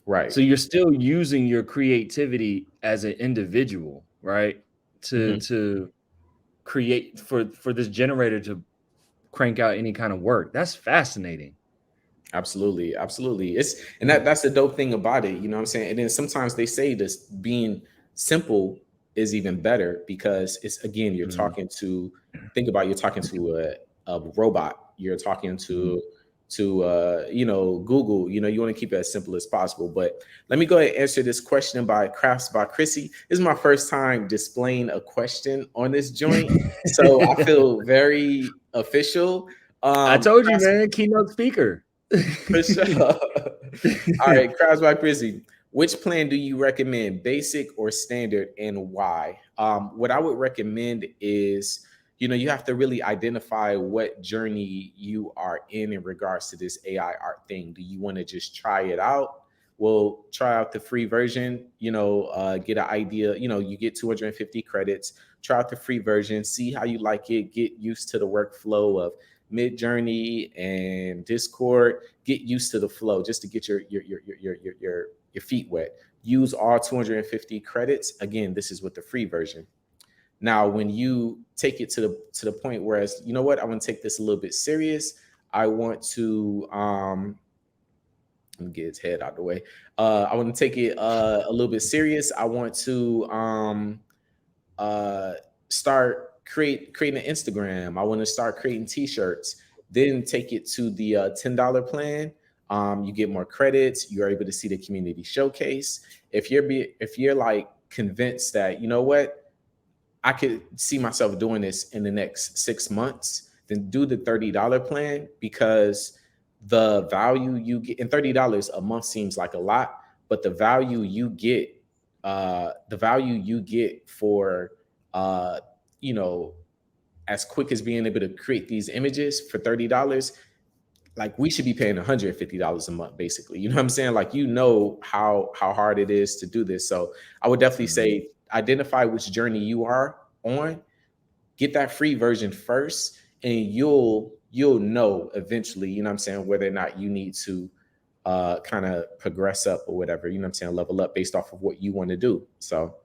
Right. So you're still using your creativity as an individual, right? Mhm. To create for this generator to crank out any kind of work. That's fascinating. Absolutely, absolutely. It's and Mm, that's the dope thing about it. You know what I'm saying? And then sometimes they say this being simple is even better because it's again you're mm, talking to think about you're talking to a robot. You're talking mm. to you know Google. You know you want to keep it as simple as possible. But let me go ahead and answer this question by Crafts by Chrissy. This is my first time displaying a question on this joint, so I feel very official. I told you, Crafts man, keynote speaker. for sure. All right, Crowds by Chrissy. Which plan do you recommend, basic or standard, and why? What I would recommend is, you know, you have to really identify what journey you are in regards to this AI art thing. Do you want to just try it out? Well, try out the free version, you know, get an idea. You know, you get 250 credits, try out the free version, see how you like it, get used to the workflow of Midjourney and Discord. Get used to the flow just to get your feet wet. Use all 250 credits. Again, this is with the free version. Now, when you take it to the point where it's, you know what, I want to take this a little bit serious. I want to let me get his head out of the way. I want to take it a little bit serious. I want to uh, start creating an Instagram. I want to start creating T-shirts. Then take it to the $10 plan. You get more credits. You're able to see the community showcase. If you're like convinced that you know what, I could see myself doing this in the next 6 months, then do the $30 plan because the value you get in $30 a month seems like a lot, but the value you get for uh, you know, as quick as being able to create these images for $30, like we should be paying $150 a month, basically. You know what I'm saying? Like you know how hard it is to do this. So I would definitely Mhm. say identify which journey you are on, get that free version first, and you'll know eventually, you know what I'm saying, whether or not you need to kind of progress up or whatever, you know what I'm saying, level up based off of what you want to do. So